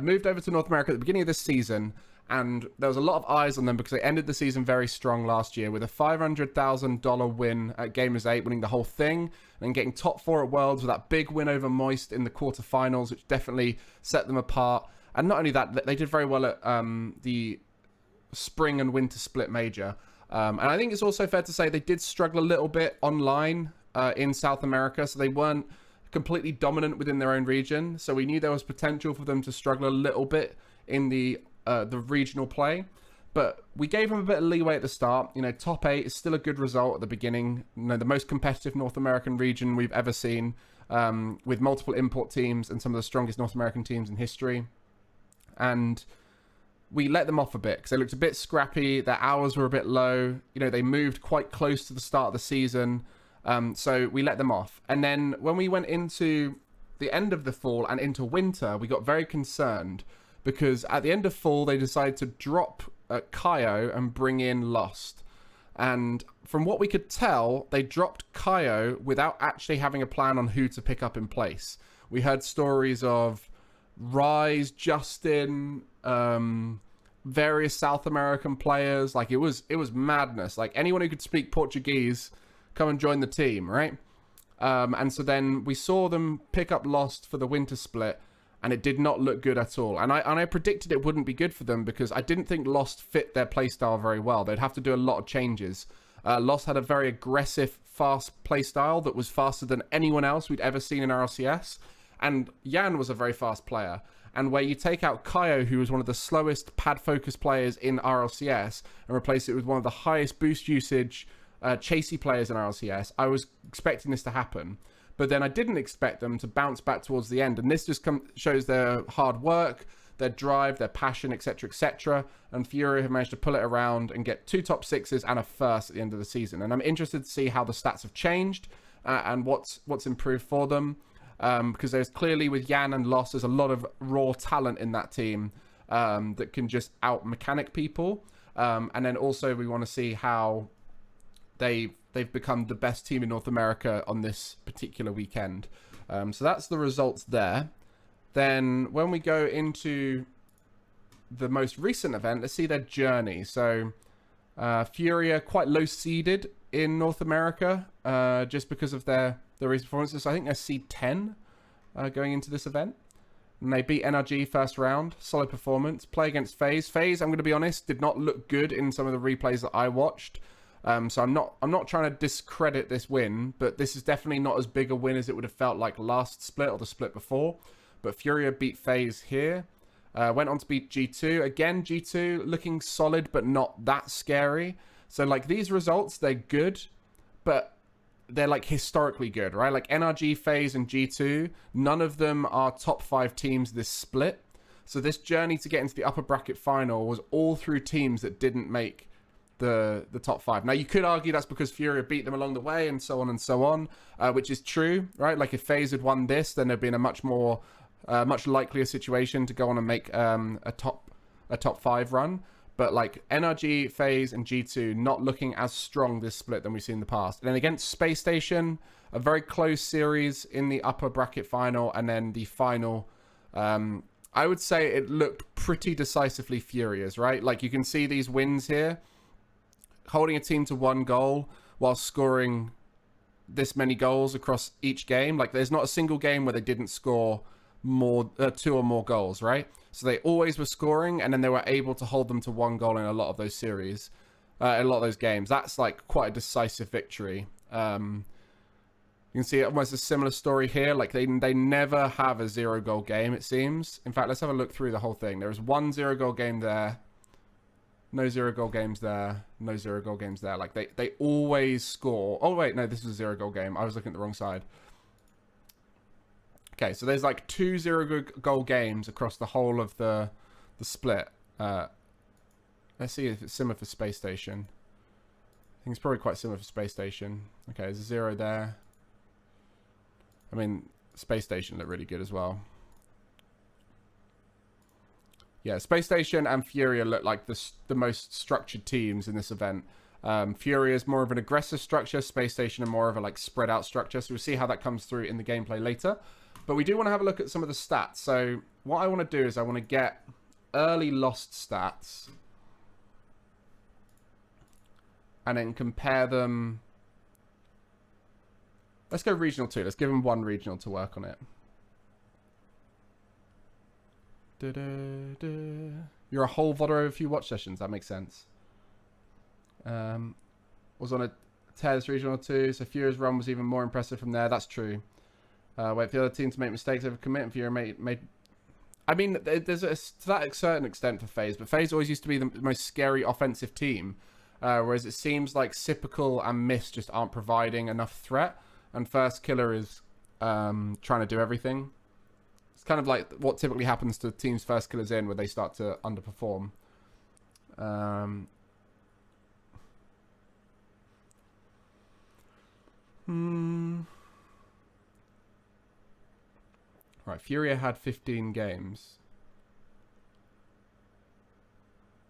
moved over to North America at the beginning of this season, and there was a lot of eyes on them because they ended the season very strong last year with a $500,000 win at Gamers 8, winning the whole thing, and then getting top 4 at Worlds with that big win over Moist in the quarterfinals, which definitely set them apart. And not only that, they did very well at the spring and winter split major. And I think it's also fair to say they did struggle a little bit online in South America, so they weren't completely dominant within their own region. So we knew there was potential for them to struggle a little bit in the regional play. But we gave them a bit of leeway at the start. You know, top 8 is still a good result at the beginning. You know, the most competitive North American region we've ever seen, with multiple import teams and some of the strongest North American teams in history. And we let them off a bit because they looked a bit scrappy. Their hours were a bit low. You know, they moved quite close to the start of the season. So we let them off. And then when we went into the end of the fall and into winter, we got very concerned because at the end of fall, they decided to drop Kaio and bring in Lost. And from what we could tell, they dropped Kaio without actually having a plan on who to pick up in place. We heard stories of Rise, Justin, various South American players. Like it was madness. Like anyone who could speak Portuguese, come and join the team, right? And so then we saw them pick up Lost for the winter split, and it did not look good at all. And I predicted it wouldn't be good for them because I didn't think Lost fit their playstyle very well. They'd have to do a lot of changes. Lost had a very aggressive, fast playstyle that was faster than anyone else we'd ever seen in RLCS. And Yan was a very fast player. And where you take out Kaio, who was one of the slowest pad-focused players in RLCS, and replace it with one of the highest boost usage chasey players in RLCS, I was expecting this to happen. But then I didn't expect them to bounce back towards the end. And this just shows their hard work, their drive, their passion, etc., etc. And Furia have managed to pull it around and get 2 top 6s and a first at the end of the season. And I'm interested to see how the stats have changed and what's improved for them. Because there's clearly, with Yan and Lost, there's a lot of raw talent in that team that can just out-mechanic people. And then also we want to see how they've become the best team in North America on this particular weekend. So that's the results there. Then when we go into the most recent event, let's see their journey. So Furia quite low seeded in North America just because of their recent performances. So I think they're seed 10 going into this event. And they beat NRG first round. Solid performance. Play against Faze. Faze, I'm going to be honest, did not look good in some of the replays that I watched. So I'm not trying to discredit this win, but this is definitely not as big a win as it would have felt like last split or the split before. But Furia beat Faze here. Went on to beat G2. Again, G2 looking solid, but not that scary. So like these results, they're good, but they're like historically good, right? Like NRG, Faze, and G2, none of them are top 5 teams this split. So this journey to get into the upper bracket final was all through teams that didn't make the top 5. Now you could argue that's because Furia beat them along the way and so on, which is true, right? Like if Faze had won this, then there'd been a much likelier situation to go on and make a top 5 run. But like NRG, Faze, and G2 not looking as strong this split than we've seen in the past. And then against Spacestation, a very close series in the upper bracket final, and then the final. I would say it looked pretty decisively Furia's, right? Like you can see these wins here, holding a team to 1 goal while scoring this many goals across each game. Like there's not a single game where they didn't score more 2 or more goals, right? So they always were scoring, and then they were able to hold them to 1 goal in a lot of those series, in a lot of those games. That's like quite a decisive victory. You can see almost a similar story here. Like they never have a 0-goal game, it seems. In fact, let's have a look through the whole thing. There was 1 0-goal game there, no 0-goal games there, no 0-goal games there. Like they always score. Oh wait, no, this was a 0-goal game. I was looking at the wrong side. Okay, so there's like 2 0-goal games across the whole of the split. Let's see if it's similar for Spacestation. I think it's probably quite similar for Spacestation. Okay, there's a 0 there. I mean, Spacestation looked really good as well. Yeah, Spacestation and Furia look like the most structured teams in this event. Furia is more of an aggressive structure. Spacestation are more of a like spread out structure. So we'll see how that comes through in the gameplay later. But we do want to have a look at some of the stats. So what I want to do is I want to get early Lost stats and then compare them. Let's go regional 2. Let's give them one regional to work on it. You're a whole VOD over a few watch sessions. That makes sense. Was on a TES regional 2, so Furia's run was even more impressive from there. That's true. Wait for the other team to make mistakes over commit, and Furia made. I mean, there's to that certain extent for FaZe, but FaZe always used to be the most scary offensive team, whereas it seems like Cypical and Mist just aren't providing enough threat, and First Killer is trying to do everything. It's kind of like what typically happens to teams First Killers in, where they start to underperform. Right, Furia had 15 games.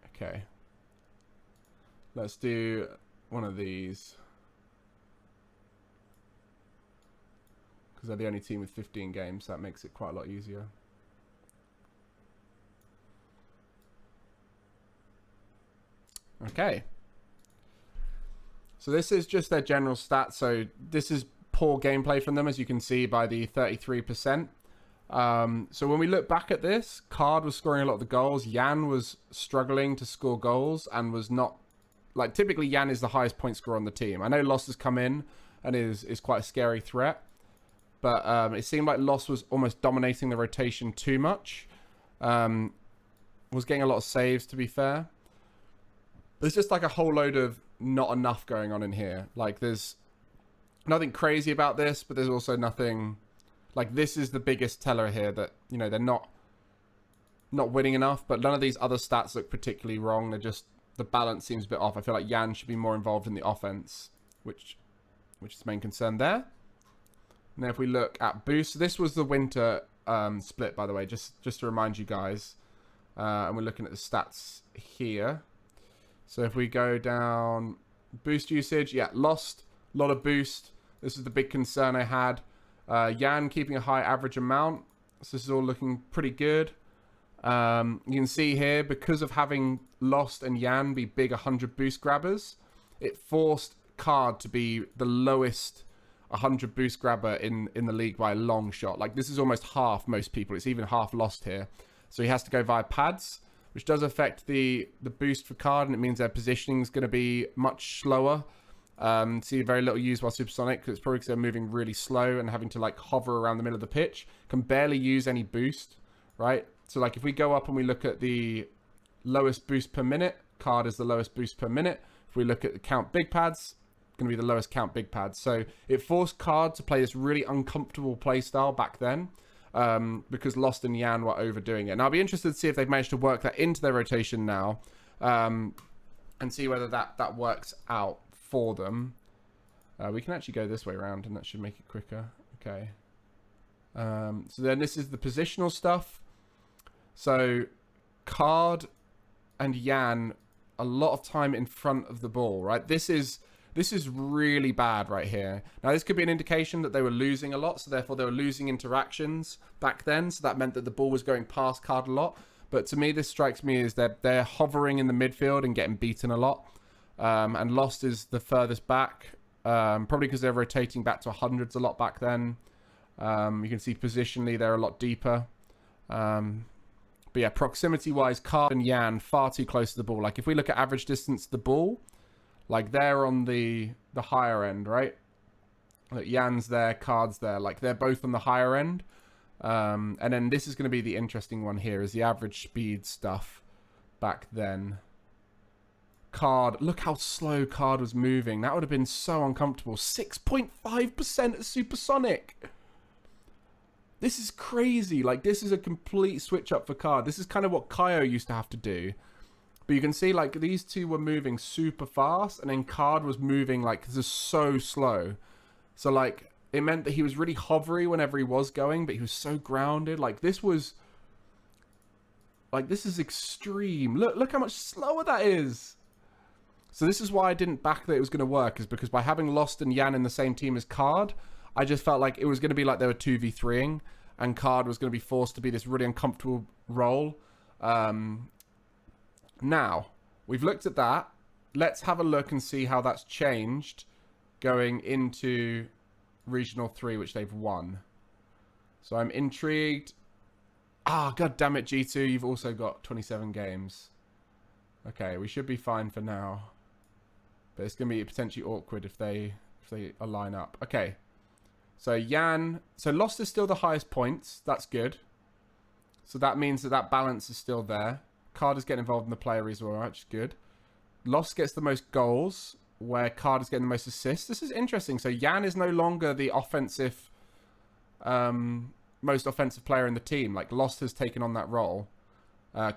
Okay. Let's do one of these. Because they're the only team with 15 games, so that makes it quite a lot easier. Okay. So this is just their general stats. So this is poor gameplay from them, as you can see by the 33%. So when we look back at this, Card was scoring a lot of the goals. Yan was struggling to score goals and was not... Like, typically Yan is the highest point scorer on the team. I know Lost has come in and is quite a scary threat. But it seemed like Lost was almost dominating the rotation too much. Was getting a lot of saves, to be fair. There's just like a whole load of not enough going on in here. Like, there's nothing crazy about this, but there's also nothing... Like, this is the biggest teller here that, you know, they're not winning enough, but none of these other stats look particularly wrong. They're just... The balance seems a bit off. I feel like Yan should be more involved in the offense, which is the main concern there. Now, if we look at boost, this was the winter split, by the way, just to remind you guys. And we're looking at the stats here. So if we go down boost usage, yeah, Lost, a lot of boost. This is the big concern I had. Yan keeping a high average amount. So this is all looking pretty good. You can see here, because of having Lost and Yan be big 100 boost grabbers, it forced Card to be the lowest 100 boost grabber in the league by a long shot. Like, this is almost half most people. It's even half Lost here. So he has to go via pads, which does affect the boost for Card, and it means their positioning is going to be much slower. See very little use while supersonic, because it's probably because they're moving really slow and having to like hover around the middle of the pitch. Can barely use any boost, right? So like if we go up and we look at the lowest boost per minute, Card is the lowest boost per minute. If we look at the count big pads, going to be the lowest count big pads. So it forced Card to play this really uncomfortable play style back then, because Lost and Yan were overdoing it. And I'll be interested to see if they've managed to work that into their rotation now, and see whether that works out for them. We can actually go this way around, and that should make it quicker. Okay. So then this is the positional stuff. So Card and Yan, a lot of time in front of the ball, right? This is really bad right here. Now, this could be an indication that they were losing a lot, so therefore they were losing interactions back then, so that meant that the ball was going past Card a lot. But to me, this strikes me as they're hovering in the midfield and getting beaten a lot. And Lost is the furthest back, probably because they're rotating back to 100s a lot back then. You can see positionally they're a lot deeper. But yeah, proximity-wise, Card and Yan far too close to the ball. Like, if we look at average distance to the ball, like, they're on the higher end, right? Like, Yan's there, Card's there. Like, they're both on the higher end. And then this is going to be the interesting one here, is the average speed stuff back then. Card, look how slow Card was moving. That would have been so uncomfortable. 6.5% at supersonic. This is crazy. Like, this is a complete switch up for Card. This is kind of what Kaio used to have to do. But you can see, like, these two were moving super fast, and then Card was moving, like, this is so slow. So, like, it meant that he was really hovery whenever he was going, but he was so grounded. Like, this was... Like, this is extreme. Look how much slower that is. So this is why I didn't back that it was going to work, is because by having Lost and Yan in the same team as Card, I just felt like it was going to be like they were 2v3ing. and Card was going to be forced to be this really uncomfortable role. Now, we've looked at that. Let's have a look and see how that's changed going into Regional 3, which they've won. So I'm intrigued. Ah, god damn it, G2, you've also got 27 games. Okay, we should be fine for now. But it's going to be potentially awkward if they align up. Okay. So Yan, so Lost is still the highest points. That's good. So that means that balance is still there. Card is getting involved in the player as well, which is good. Lost gets the most goals, where Card is getting the most assists. This is interesting. So Yan is no longer the offensive, most offensive player in the team. Like Lost has taken on that role.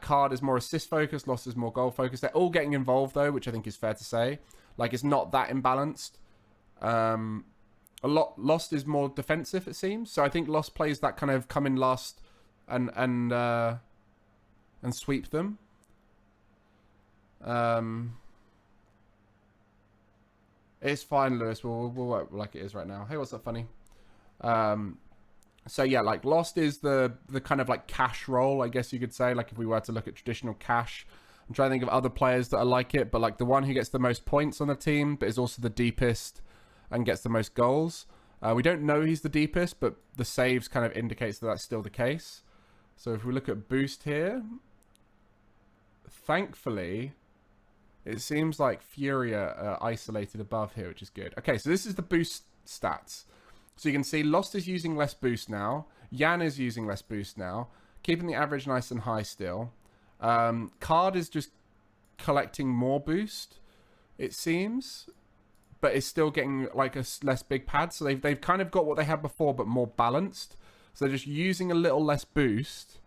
Card is more assist focused. Lost is more goal focused. They're all getting involved though, which I think is fair to say. Like it's not that imbalanced. Lost is more defensive, it seems. So I think Lost plays that kind of come in last and sweep them. It's fine, Lewis. We'll work like it is right now. Hey, what's up, funny? So yeah, like Lost is the kind of like cash role, I guess you could say. Like if we were to look at traditional cash, I'm trying to think of other players that are like it, but like the one who gets the most points on the team, but is also the deepest and gets the most goals. We don't know he's the deepest, but the saves kind of indicates that that's still the case. So if we look at boost here, thankfully, it seems like Furia are isolated above here, which is good. Okay, so this is the boost stats. So you can see Lost is using less boost now. Yan is using less boost now. Keeping the average nice and high still. Card is just collecting more boost, it seems. But is still getting like a less big pad. So they've kind of got what they had before, but more balanced. So they're just using a little less boost.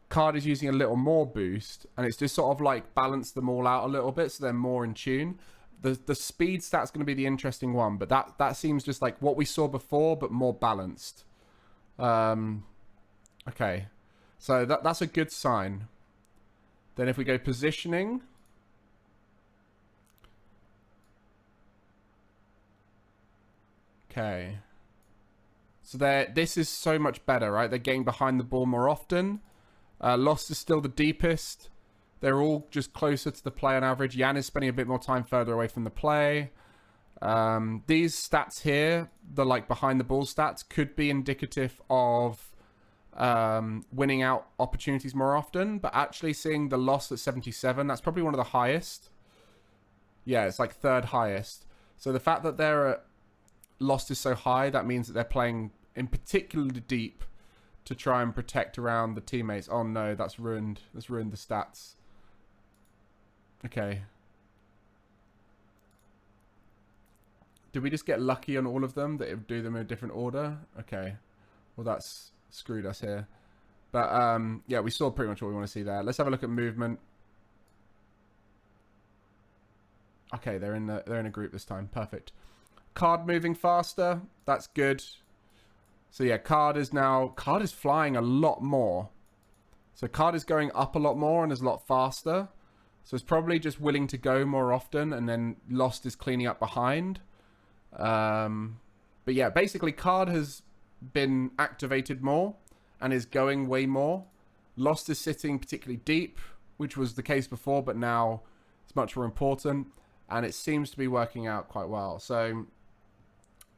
Card is using a little more boost. And it's just sort of like balanced them all out a little bit. So they're more in tune. The speed stat's going to be the interesting one. But that seems just like what we saw before, but more balanced. Okay. So that's a good sign. Then if we go positioning. Okay. So this is so much better, right? They're getting behind the ball more often. Lost is still the deepest. They're all just closer to the play on average. Yan is spending a bit more time further away from the play. These stats here, the like behind the ball stats, could be indicative of winning out opportunities more often. But actually seeing the loss at 77, that's probably one of the highest. Yeah, it's like third highest. So the fact that they're Lost is so high, that means that they're playing in particularly deep to try and protect around the teammates. Oh no, that's ruined. That's ruined the stats. Okay. Did we just get lucky on all of them that it would do them in a different order? Okay. Well, that's screwed us here. But yeah, we saw pretty much what we want to see there. Let's have a look at movement. Okay, they're in a group this time. Perfect. Card moving faster. That's good. So yeah, Card is flying a lot more. So Card is going up a lot more and is a lot faster. So it's probably just willing to go more often, and then Lost is cleaning up behind. But yeah, basically Card has been activated more and is going way more. Lost is sitting particularly deep, which was the case before, but now it's much more important. And it seems to be working out quite well. So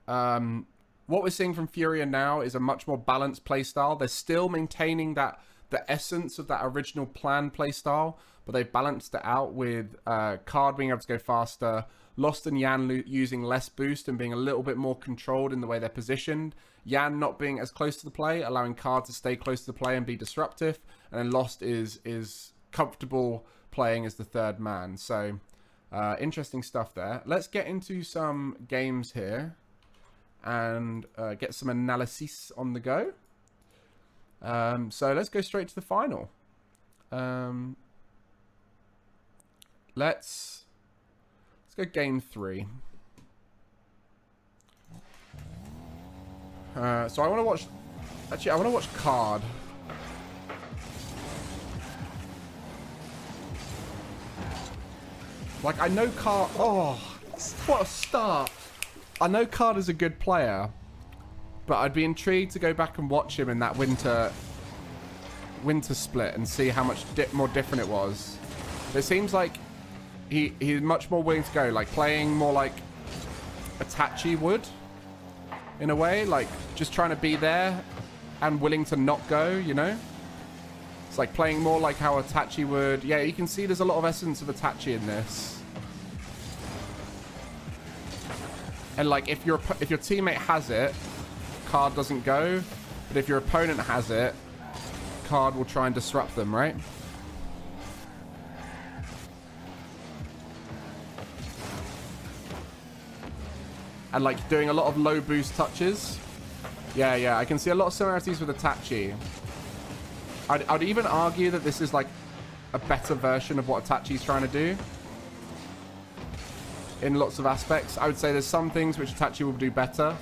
what we're seeing from Furia now is a much more balanced playstyle. They're still maintaining the essence of that original plan playstyle, but they've balanced it out with Card being able to go faster, Lost and Yan using less boost and being a little bit more controlled in the way they're positioned. Yan not being as close to the play, allowing Card to stay close to the play and be disruptive. And then Lost is comfortable playing as the third man. So interesting stuff there. Let's get into some games here and get some analysis on the go. So let's go straight to the final. Let's go game 3. So I want to watch. Actually, I want to watch Card. Like I know Card. Oh, what a start! I know Card is a good player, But I'd be intrigued to go back and watch him in that winter split and see how much more different it was. But it seems like he's much more willing to go, like playing more like Itachi would, in a way, like just trying to be there and willing to not go, you know? It's like playing more like how Itachi would. Yeah, you can see there's a lot of essence of Itachi in this. And like if your teammate has it, card doesn't go. But if your opponent has it, card will try and disrupt them, right? And like doing a lot of low boost touches. Yeah, I can see a lot of similarities with Itachi. I'd even argue that this is like a better version of what Itachi's trying to do. In lots of aspects. I would say there's some things which Itachi will do better.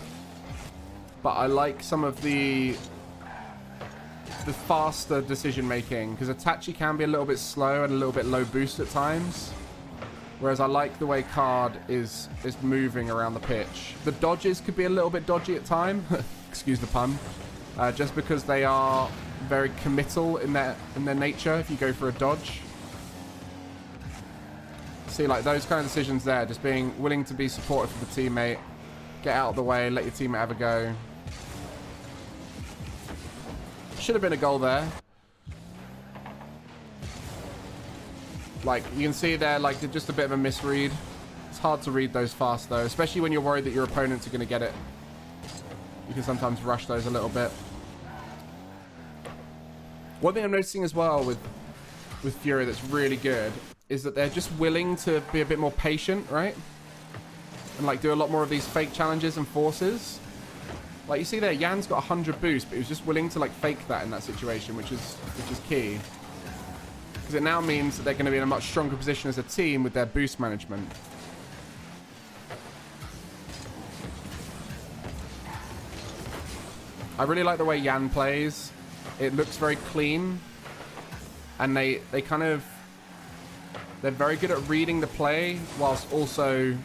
But I like some of the faster decision making. Because Itachi can be a little bit slow and a little bit low boost at times. Whereas I like the way Card is moving around the pitch. The dodges could be a little bit dodgy at time. Excuse the pun. Just because they are very committal in their nature if you go for a dodge. See, like those kind of decisions there, just being willing to be supportive of the teammate, get out of the way, let your teammate have a go. Should have been a goal there. Like, you can see there, like, just a bit of a misread. It's hard to read those fast, though, especially when you're worried that your opponents are going to get it. You can sometimes rush those a little bit. One thing I'm noticing as well with Furia that's really good is that they're just willing to be a bit more patient, right? And, like, do a lot more of these fake challenges and forces. Like, you see there, Yan's got 100 boost, but he was just willing to, like, fake that in that situation, which is key. Because it now means that they're going to be in a much stronger position as a team with their boost management. I really like the way Yan plays. It looks very clean. And they're very good at reading the play whilst also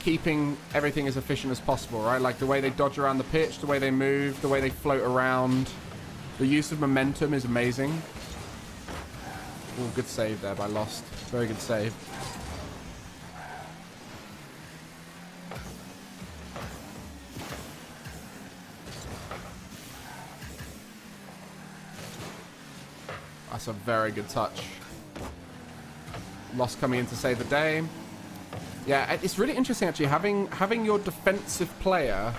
keeping everything as efficient as possible, right? Like the way they dodge around the pitch, the way they move, the way they float around. The use of momentum is amazing. Oh, good save there by Lost. Very good save. That's a very good touch. Lost coming in to save the day. Yeah, it's really interesting actually. Having your defensive player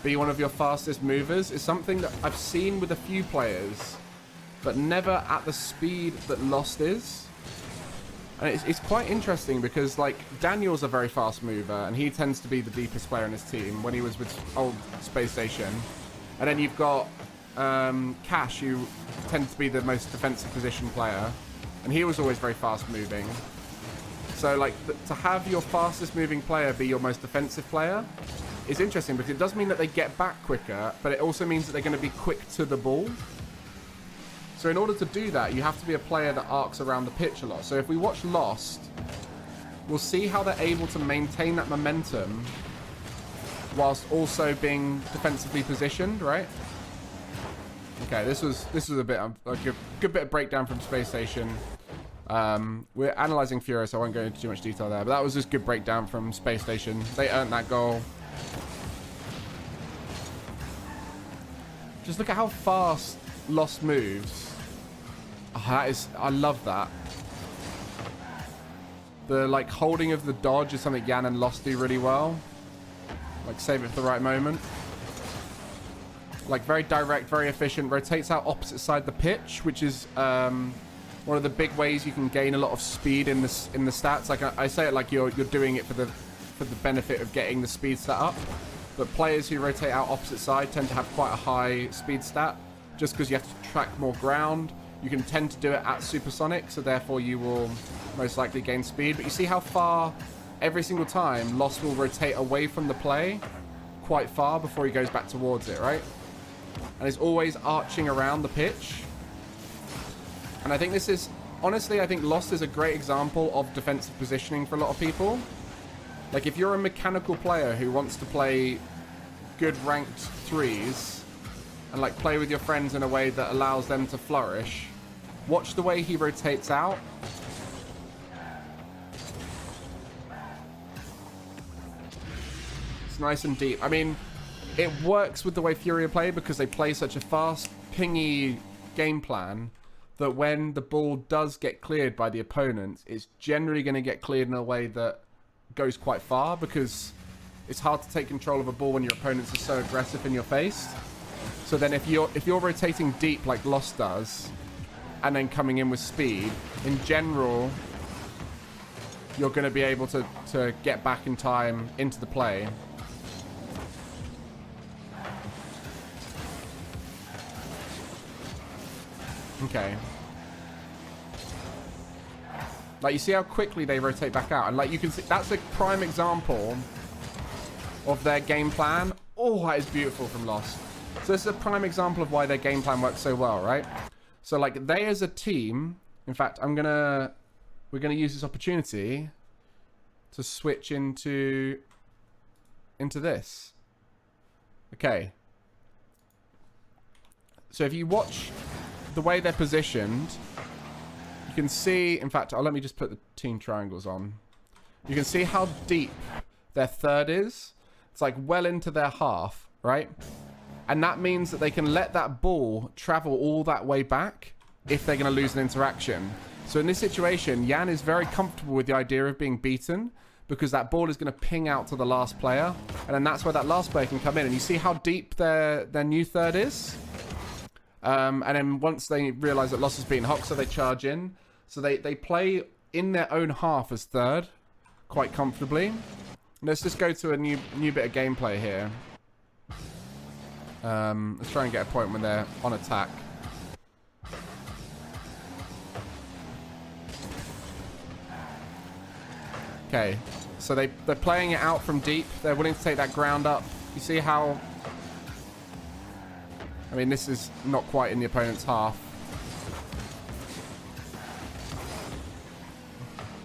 be one of your fastest movers is something that I've seen with a few players, but never at the speed that Lost is. And it's quite interesting because, like, Daniel's a very fast mover, and he tends to be the deepest player in his team when he was with old Spacestation. And then you've got Cash, who tends to be the most defensive position player, and he was always very fast moving. So, like, to have your fastest moving player be your most defensive player is interesting because it does mean that they get back quicker, but it also means that they're going to be quick to the ball. So in order to do that, you have to be a player that arcs around the pitch a lot. So if we watch Lost, we'll see how they're able to maintain that momentum whilst also being defensively positioned, right? Okay, this was a bit a good bit of breakdown from Spacestation. We're analysing Furia, so I won't go into too much detail there. But that was just good breakdown from Spacestation. They earned that goal. Just look at how fast Lost moves. Oh, I love that. The like holding of the dodge is something Yan and Lost do really well. Like save it for the right moment. Like very direct, very efficient. Rotates out opposite side the pitch, which is one of the big ways you can gain a lot of speed in the stats. Like I say it like you're doing it for the benefit of getting the speed stat up. But players who rotate out opposite side tend to have quite a high speed stat, just because you have to track more ground. You can tend to do it at supersonic, so therefore you will most likely gain speed. But you see how far every single time Lost will rotate away from the play quite far before he goes back towards it, right? And he's always arching around the pitch. And I think this is, honestly, I think Lost is a great example of defensive positioning for a lot of people. Like if you're a mechanical player who wants to play good ranked threes and like play with your friends in a way that allows them to flourish, watch the way he rotates out. It's nice and deep. I mean, it works with the way Furia play because they play such a fast, pingy game plan that when the ball does get cleared by the opponent, it's generally going to get cleared in a way that goes quite far, because it's hard to take control of a ball when your opponents are so aggressive in your face. So then if you're rotating deep like Lost does, and then coming in with speed, in general, you're going to be able to get back in time into the play. Okay. Like, you see how quickly they rotate back out, and like you can see, that's a prime example of their game plan. Oh, that is beautiful from Lost. So this is a prime example of why their game plan works so well, right? So like they as a team, in fact, we're gonna use this opportunity to switch into this. Okay. So if you watch the way they're positioned, you can see, in fact, let me just put the team triangles on. You can see how deep their third is. It's like well into their half, right? And that means that they can let that ball travel all that way back if they're going to lose an interaction. So in this situation, Yan is very comfortable with the idea of being beaten because that ball is going to ping out to the last player. And then that's where that last player can come in. And you see how deep their new third is? And then once they realize that Lost has beaten Hoxer, they charge in. So they play in their own half as third quite comfortably. Let's just go to a new bit of gameplay here. Let's try and get a point when they're on attack. Okay, so they're playing it out from deep. They're willing to take that ground up. You see how... I mean, this is not quite in the opponent's half.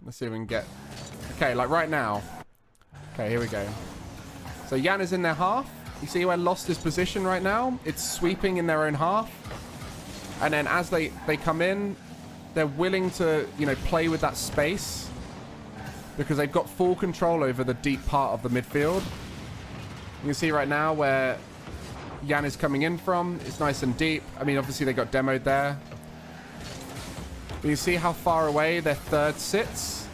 Let's see if we can get... Okay, like right now. Okay, here we go. So Yan is in their half. You see where Lost is position right now? It's sweeping in their own half. And then as they come in, they're willing to, you know, play with that space because they've got full control over the deep part of the midfield. You can see right now where Yan is coming in from. It's nice and deep. I mean, obviously they got demoed there. But you see how far away their third sits?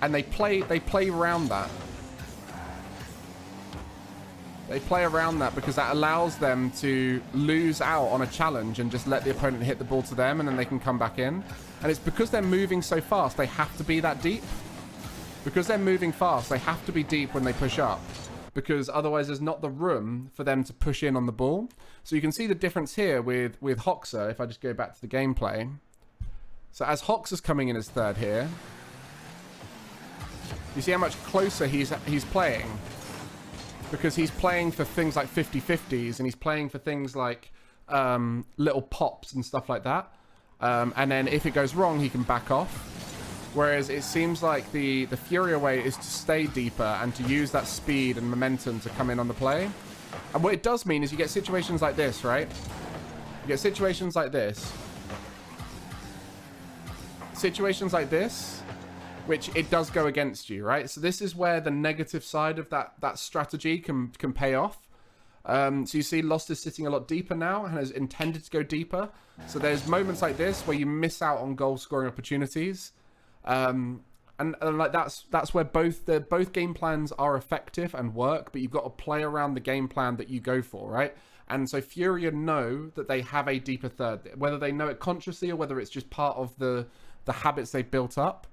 And they play around that. They play around that because that allows them to lose out on a challenge and just let the opponent hit the ball to them, and then they can come back in. And it's because they're moving so fast, they have to be that deep. Because they're moving fast, they have to be deep when they push up, because otherwise there's not the room for them to push in on the ball. So you can see the difference here with Hoxer, if I just go back to the gameplay. So as Hoxer's coming in as third here, you see how much closer he's playing. Because he's playing for things like 50-50s, and he's playing for things like little pops and stuff like that. And then if it goes wrong, he can back off. Whereas it seems like the Furia way is to stay deeper and to use that speed and momentum to come in on the play. And what it does mean is you get situations like this, right? You get situations like this. Situations like this, which it does go against you, right? So this is where the negative side of that strategy can pay off. So you see Lost is sitting a lot deeper now and has intended to go deeper. So there's moments like this where you miss out on goal scoring opportunities. And like that's where both game plans are effective and work, but you've got to play around the game plan that you go for, right? And so Furia know that they have a deeper third, whether they know it consciously or whether it's just part of the habits they've built up.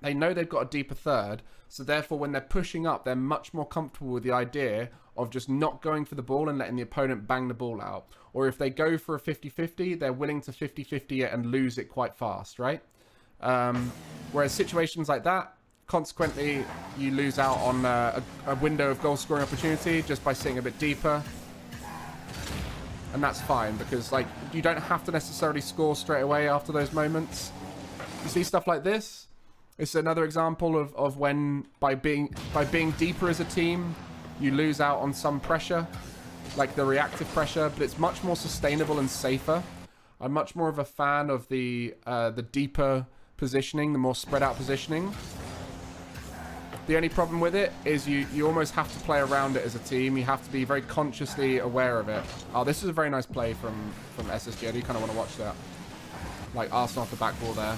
They know they've got a deeper third, so therefore when they're pushing up, they're much more comfortable with the idea of just not going for the ball and letting the opponent bang the ball out. Or if they go for a 50-50, they're willing to 50-50 it and lose it quite fast, right? Whereas situations like that, consequently, you lose out on a window of goal scoring opportunity just by sitting a bit deeper. And that's fine, because like you don't have to necessarily score straight away after those moments. You see stuff like this? It's another example of when by being deeper as a team, you lose out on some pressure, like the reactive pressure, but it's much more sustainable and safer. I'm much more of a fan of the deeper positioning, the more spread out positioning. The only problem with it is you almost have to play around it as a team. You have to be very consciously aware of it. Oh, this is a very nice play from SSG. I do kind of want to watch that. Like Arsenal off the back ball there.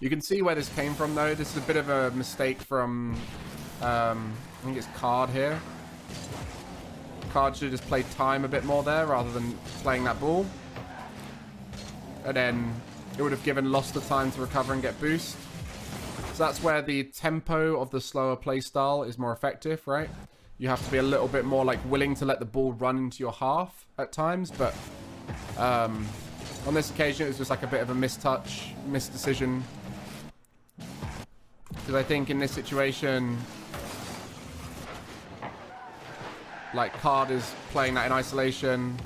You can see where this came from though. This is a bit of a mistake from, I think it's Card here. Card should have just played time a bit more there rather than playing that ball. And then it would have given Lost the time to recover and get boost. So that's where the tempo of the slower playstyle is more effective, right? You have to be a little bit more like willing to let the ball run into your half at times, but on this occasion it was just like a bit of a mistouch, misdecision. Because I think in this situation, like Card is playing that in isolation.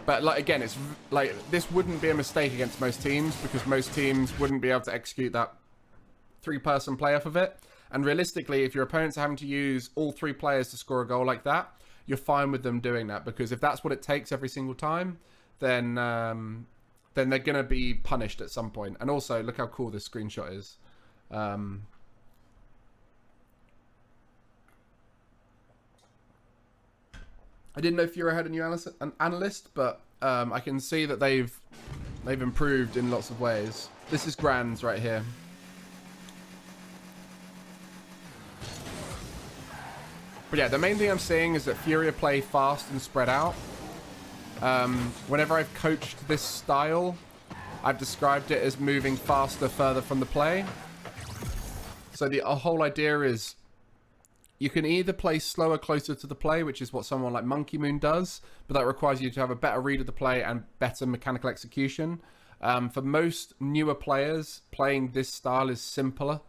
But like again, it's like this wouldn't be a mistake against most teams because most teams wouldn't be able to execute that 3-person play off of it. And realistically, if your opponents are having to use all 3 players to score a goal like that, you're fine with them doing that because if that's what it takes every single time, then they're gonna be punished at some point. And also, look how cool this screenshot is. I didn't know Furia had a new analyst, but I can see that they've improved in lots of ways. This is Grands right here. But yeah, the main thing I'm seeing is that Furia play fast and spread out. Whenever I've coached this style, I've described it as moving faster, further from the play. So the whole idea is you can either play slower, closer to the play, which is what someone like Monkey Moon does, but that requires you to have a better read of the play and better mechanical execution. For most newer players, playing this style is simpler,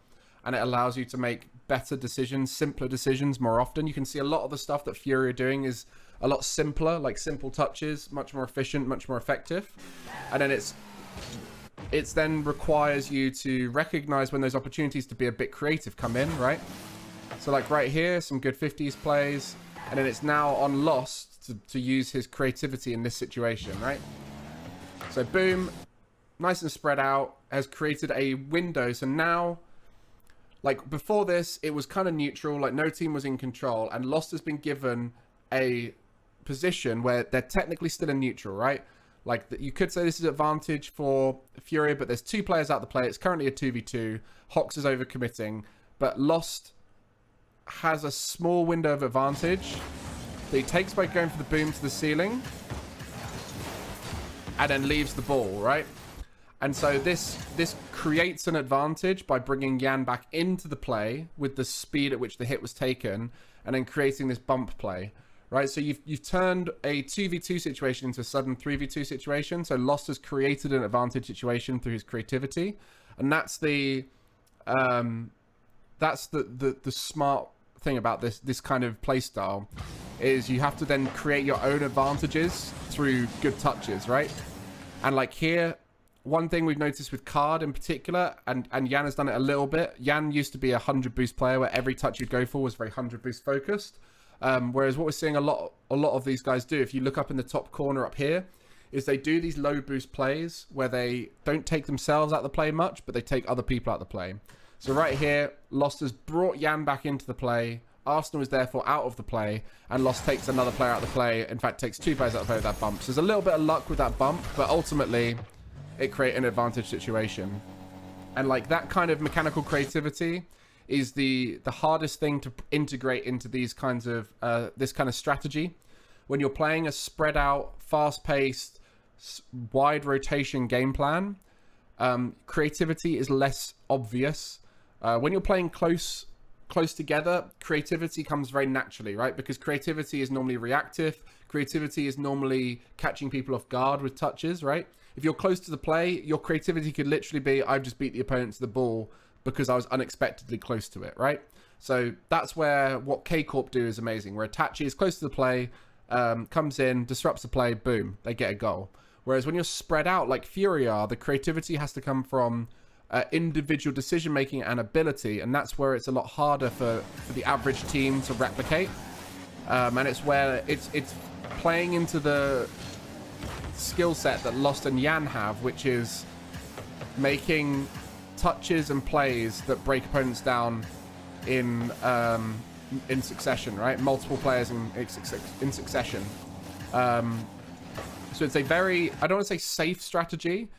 and it allows you to make better decisions, simpler decisions more often. You can see a lot of the stuff that Fury are doing is a lot simpler, like simple touches, much more efficient, much more effective. And then it's then requires you to recognize when those opportunities to be a bit creative come in, right? So like right here, some good 50s plays, and then it's now on Lost to use his creativity in this situation, right? So boom, nice and spread out, has created a window. So now, like before this, it was kind of neutral, like no team was in control, and Lost has been given a position where they're technically still in neutral, right? Like you could say this is advantage for Furia, but there's 2 players out the play. It's currently a 2v2. Hox is overcommitting, but Lost has a small window of advantage that he takes by going for the boom to the ceiling and then leaves the ball, right? And so this creates an advantage by bringing Yan back into the play with the speed at which the hit was taken and then creating this bump play, right? So you've turned a 2v2 situation into a sudden 3v2 situation. So Lost has created an advantage situation through his creativity, and that's the smart thing about this kind of play style is you have to then create your own advantages through good touches, right? And like here, one thing we've noticed with Card in particular, and Yan has done it a little bit. Yan used to be a 100 boost player where every touch you'd go for was very 100 boost focused. Whereas what we're seeing a lot of these guys do, if you look up in the top corner up here, is they do these low boost plays where they don't take themselves out of the play much, but they take other people out of the play. So right here, Lost has brought Yan back into the play. Arsenal is therefore out of the play, and Lost takes another player out of the play. In fact, takes 2 players out of the play with that bump. So there's a little bit of luck with that bump, but ultimately, it creates an advantage situation. And like that kind of mechanical creativity is the hardest thing to integrate into these kinds of this kind of strategy. When you're playing a spread out, fast-paced, wide rotation game plan, creativity is less obvious. When you're playing close together, creativity comes very naturally, right? Because creativity is normally reactive. Creativity is normally catching people off guard with touches, right? If you're close to the play, your creativity could literally be, I've just beat the opponent to the ball because I was unexpectedly close to it, right? So that's where what K-Corp do is amazing, where Itachi is close to the play, comes in, disrupts the play, boom, they get a goal. Whereas when you're spread out like Furia, the creativity has to come from individual decision making and ability, and that's where it's a lot harder for the average team to replicate. And it's where it's playing into the skill set that Lost and Yan have, which is making touches and plays that break opponents down in succession, right? Multiple players in succession. So it's a very, I don't want to say safe strategy,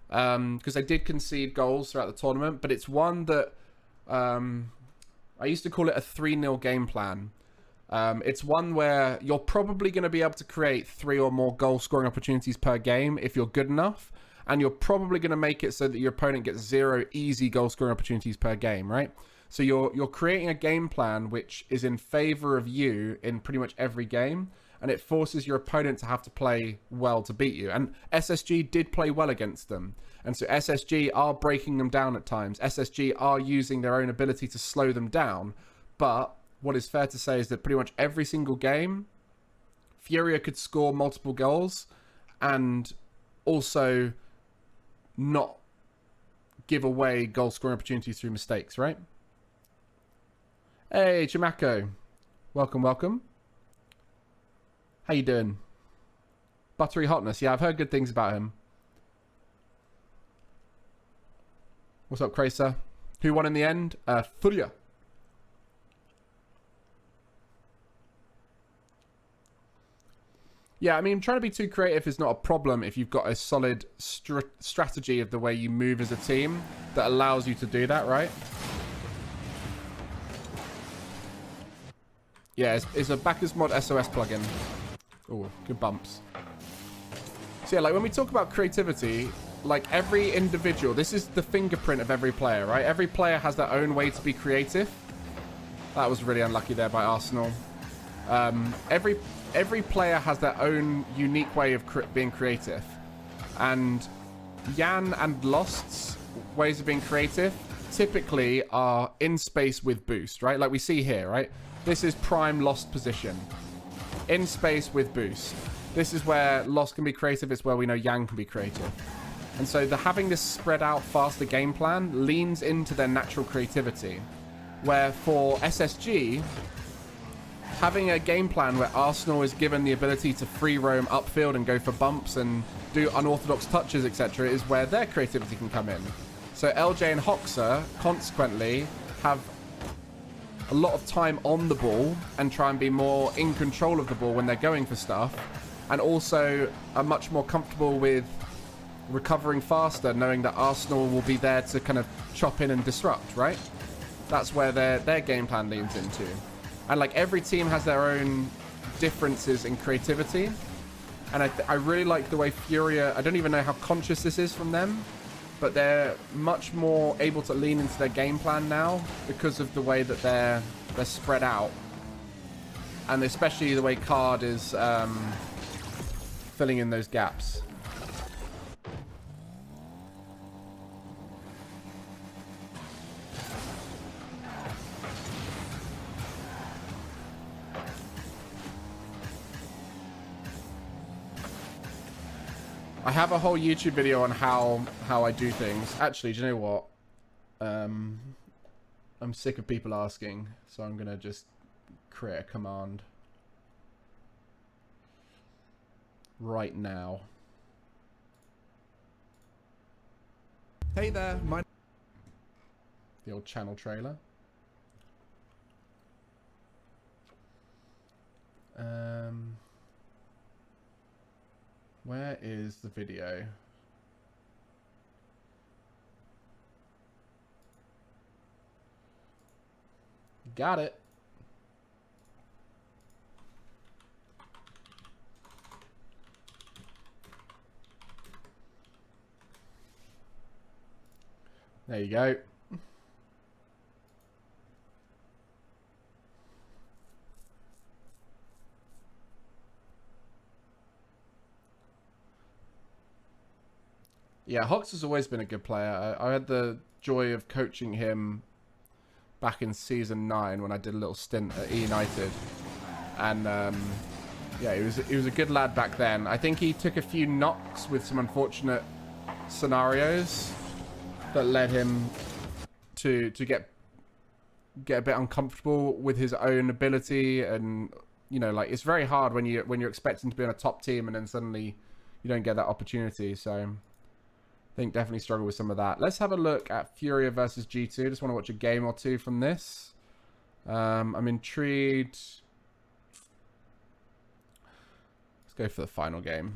because they did concede goals throughout the tournament, but it's one that I used to call it a 3-0 game plan. It's one where you're probably going to be able to create 3 or more goal scoring opportunities per game if you're good enough, and you're probably going to make it so that your opponent gets 0 easy goal scoring opportunities per game, right? So you're creating a game plan which is in favor of you in pretty much every game, and it forces your opponent to have to play well to beat you. And SSG did play well against them, and so SSG are breaking them down at times. SSG are using their own ability to slow them down, but what is fair to say is that pretty much every single game, Furia could score multiple goals and also not give away goal scoring opportunities through mistakes, right? Hey, Chimako. Welcome, welcome. How you doing? Buttery Hotness. Yeah, I've heard good things about him. What's up, Cracer? Who won in the end? Furia. Yeah, I mean, trying to be too creative is not a problem if you've got a solid strategy of the way you move as a team that allows you to do that, right? Yeah, it's a backers mod SOS plugin. Oh, good bumps. So yeah, like when we talk about creativity, like every individual, this is the fingerprint of every player, right? Every player has their own way to be creative. That was really unlucky there by Arsenal. Every player has their own unique way of being creative. And Yan and Lost's ways of being creative typically are in space with boost, right? Like we see here, right? This is prime Lost position. In space with boost. This is where Lost can be creative. It's where we know Yan can be creative. And so having this spread out faster game plan leans into their natural creativity. Where for SSG, having a game plan where Arsenal is given the ability to free roam upfield and go for bumps and do unorthodox touches, etc., is where their creativity can come in. So LJ and Hoxer consequently have a lot of time on the ball and try and be more in control of the ball when they're going for stuff, and also are much more comfortable with recovering faster, knowing that Arsenal will be there to kind of chop in and disrupt, right? That's where their game plan leans into. And like every team has their own differences in creativity, and I really like the way Furia, I don't even know how conscious this is from them, but they're much more able to lean into their game plan now because of the way that they're spread out, and especially the way Card is filling in those gaps. I have a whole YouTube video on how I do things. Actually, do you know what? I'm sick of people asking, so I'm gonna just create a command right now. Hey there, the old channel trailer. Where is the video? Got it. There you go. Yeah, Hox has always been a good player. I had the joy of coaching him back in Season 9 when I did a little stint at E United. And yeah, he was a good lad back then. I think he took a few knocks with some unfortunate scenarios. that led him to get a bit uncomfortable with his own ability. And you know, like, it's very hard when you're expecting to be on a top team and then suddenly you don't get that opportunity. So I think definitely struggle with some of that. Let's have a look at Furia versus G2. Just want to watch a game or two from this. I'm intrigued. Let's go for the final game.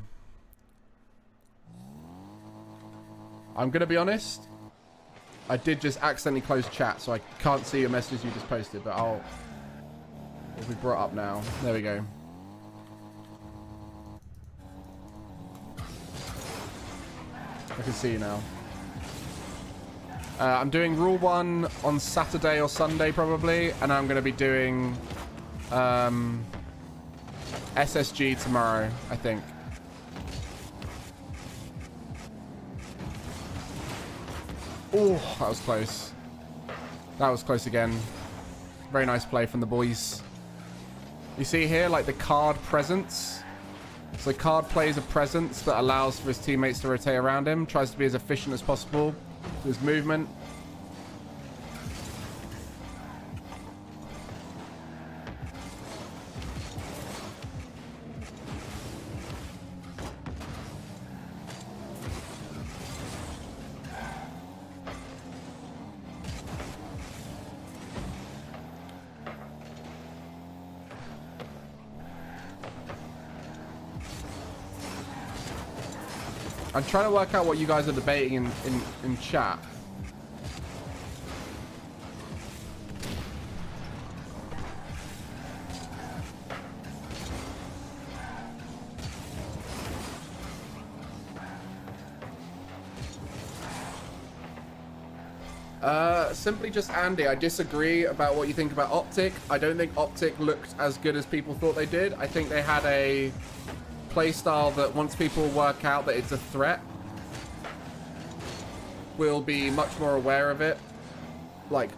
I'm going to be honest. I did just accidentally close chat, so I can't see your messages you just posted, but it'll be brought up now. There we go. I can see you now. I'm doing Rule 1 on Saturday or Sunday probably, and I'm going to be doing SSG tomorrow, I think. Oh, that was close. That was close again. Very nice play from the boys. You see here, like, the card presence. So card plays a presence that allows for his teammates to rotate around him. Tries to be as efficient as possible with his movement. I'm trying to work out what you guys are debating in chat. Simply just Andy, I disagree about what you think about Optic. I don't think Optic looked as good as people thought they did. I think they had a playstyle that once people work out that it's a threat, will be much more aware of it. Like,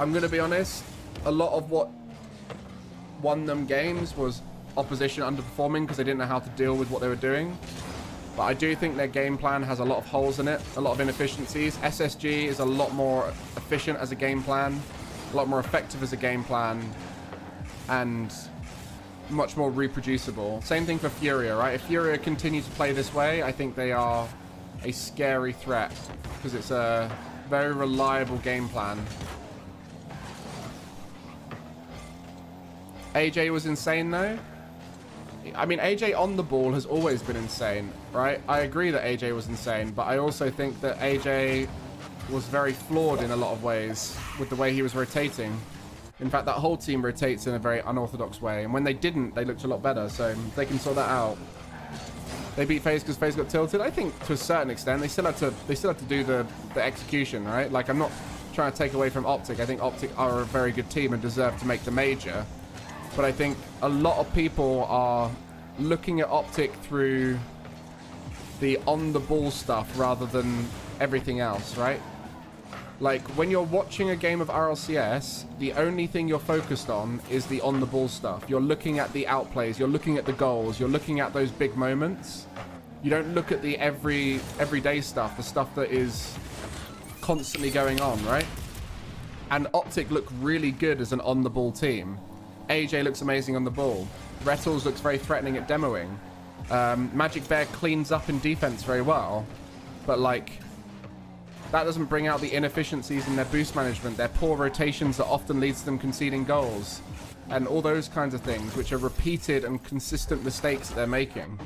I'm gonna be honest, a lot of what won them games was opposition underperforming because they didn't know how to deal with what they were doing. But I do think their game plan has a lot of holes in it, a lot of inefficiencies. SSG is a lot more efficient as a game plan, a lot more effective as a game plan, and much more reproducible. Same thing for Furia, right? If Furia continue to play this way, I think they are a scary threat because it's a very reliable game plan. AJ was insane though. I mean, AJ on the ball has always been insane, right? I agree that AJ was insane, but I also think that AJ was very flawed in a lot of ways with the way he was rotating. In fact, that whole team rotates in a very unorthodox way, and when they didn't, they looked a lot better, so they can sort that out. They beat FaZe because FaZe got tilted. I think to a certain extent, they still have to do the execution, right? Like, I'm not trying to take away from Optic. I think Optic are a very good team and deserve to make the major. But I think a lot of people are looking at Optic through the on-the-ball stuff rather than everything else, right? Like, when you're watching a game of RLCS, the only thing you're focused on is the on-the-ball stuff. You're looking at the outplays, you're looking at the goals, you're looking at those big moments. You don't look at the everyday stuff, the stuff that is constantly going on, right? And Optic look really good as an on-the-ball team. AJ looks amazing on the ball. Retals looks very threatening at demoing. Magic Bear cleans up in defense very well. But, like, that doesn't bring out the inefficiencies in their boost management, their poor rotations that often leads to them conceding goals, and all those kinds of things, which are repeated and consistent mistakes that they're making.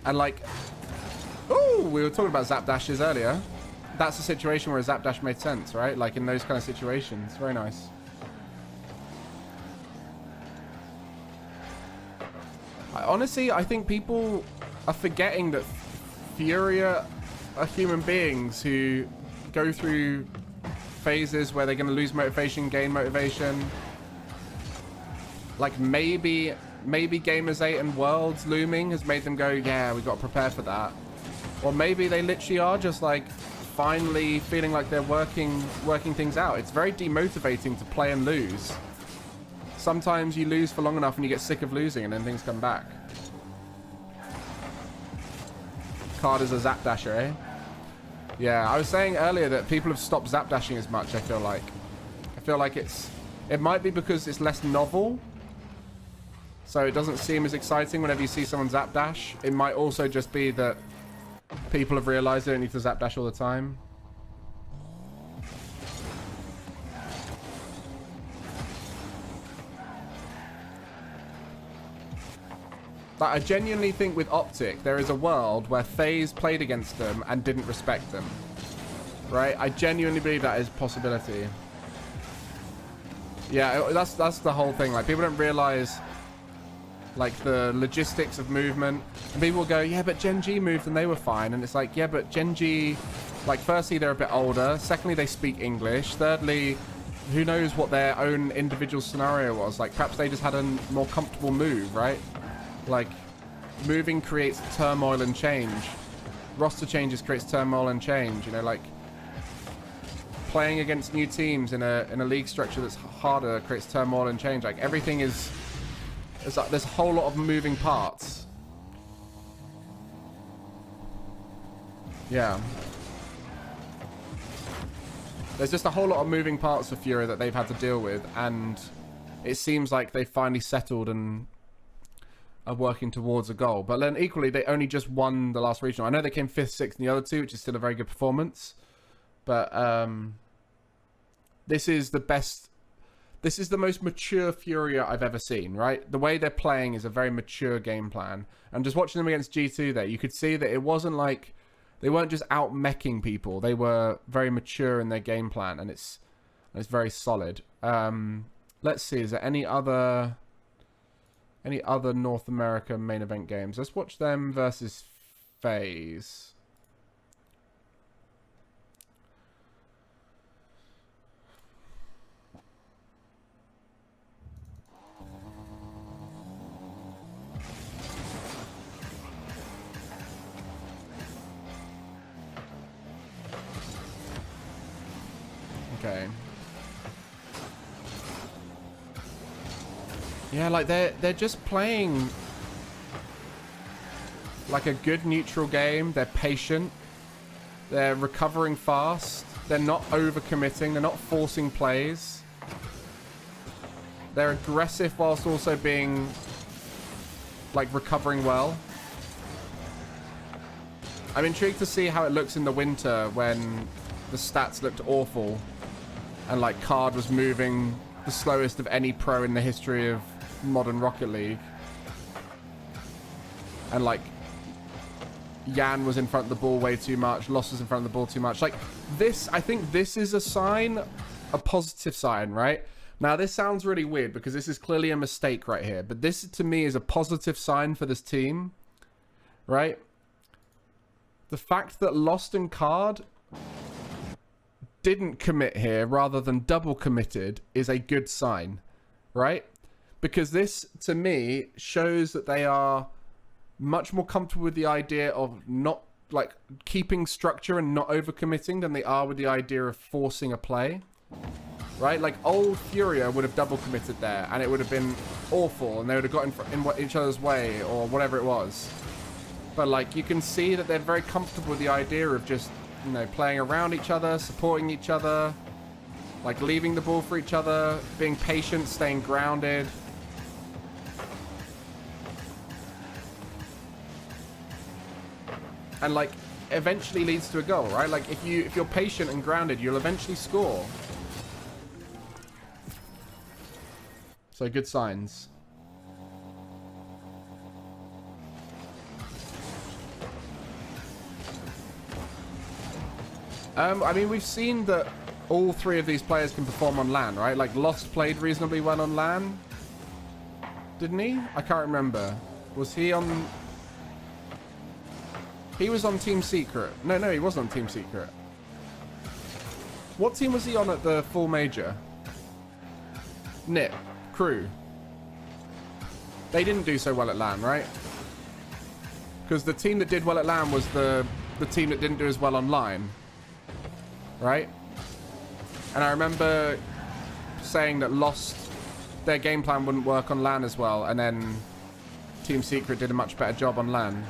And, like, oh, we were talking about Zap Dashes earlier. That's a situation where a Zap Dash made sense, right? Like, in those kind of situations. Very nice. Honestly, I think people are forgetting that Furia are human beings who go through phases where they're going to lose motivation, gain motivation. Like, maybe Gamers 8 and Worlds looming has made them go, yeah, we've got to prepare for that. Or maybe they literally are just, like, finally feeling like they're working things out. It's very demotivating to play and lose. Sometimes you lose for long enough and you get sick of losing and then things come back. Card is a zap dasher, eh? Yeah, I was saying earlier that people have stopped zap dashing as much, I feel like. I feel like it might be because it's less novel. So it doesn't seem as exciting whenever you see someone zap dash. It might also just be that people have realized they don't need to zap dash all the time. But I genuinely think with Optic, there is a world where FaZe played against them and didn't respect them. Right? I genuinely believe that is a possibility. Yeah, that's the whole thing. Like, people don't realize, like, the logistics of movement. And people will go, yeah, but Gen G moved and they were fine. And it's like, yeah, but Gen G, like, firstly, they're a bit older. Secondly, they speak English. Thirdly, who knows what their own individual scenario was. Like, perhaps they just had a more comfortable move, right? Like, moving creates turmoil and change. Roster changes creates turmoil and change. You know, like, playing against new teams in a league structure that's harder creates turmoil and change. Like, everything is... There's a whole lot of moving parts. Yeah. There's just a whole lot of moving parts for Furia that they've had to deal with, and it seems like they've finally settled and are working towards a goal. But then equally, they only just won the last regional. I know they came 5th, 6th in the other two, which is still a very good performance. But this is the best... This is the most mature Furia I've ever seen, right? The way they're playing is a very mature game plan. And just watching them against G2 there, you could see that it wasn't like... They weren't just out-meching people. They were very mature in their game plan, and it's very solid. Let's see, is there any other North America main event games? Let's watch them versus FaZe. Okay. Yeah, like they're just playing like a good neutral game. They're patient. They're recovering fast. They're not overcommitting. They're not forcing plays. They're aggressive whilst also being like recovering well. I'm intrigued to see how it looks in the winter when the stats looked awful and like Card was moving the slowest of any pro in the history of modern Rocket League. And like Yan was in front of the ball way too much, Lost was in front of the ball too much. Like this, I think this is a sign, a positive sign, right? Now this sounds really weird because this is clearly a mistake right here, but this to me is a positive sign for this team, right? The fact that Lost and Card didn't commit here rather than double committed is a good sign, right? Because this to me shows that they are much more comfortable with the idea of not like keeping structure and not overcommitting than they are with the idea of forcing a play, right? Like old Furia would have double committed there and it would have been awful and they would have got in each other's way or whatever it was. But like you can see that they're very comfortable with the idea of just, you know, playing around each other, supporting each other, like leaving the ball for each other, being patient, staying grounded. And like eventually leads to a goal, right? Like if you're patient and grounded, you'll eventually score. So good signs. I mean, we've seen that all three of these players can perform on LAN, right? Like, Lost played reasonably well on LAN. Didn't he? I can't remember. Was he on... He was on Team Secret. No, he wasn't on Team Secret. What team was he on at the full major? NIP. Crew. They didn't do so well at LAN, right? Because the team that did well at LAN was the team that didn't do as well online. Right? And I remember saying that Lost, their game plan wouldn't work on LAN as well, and then Team Secret did a much better job on LAN.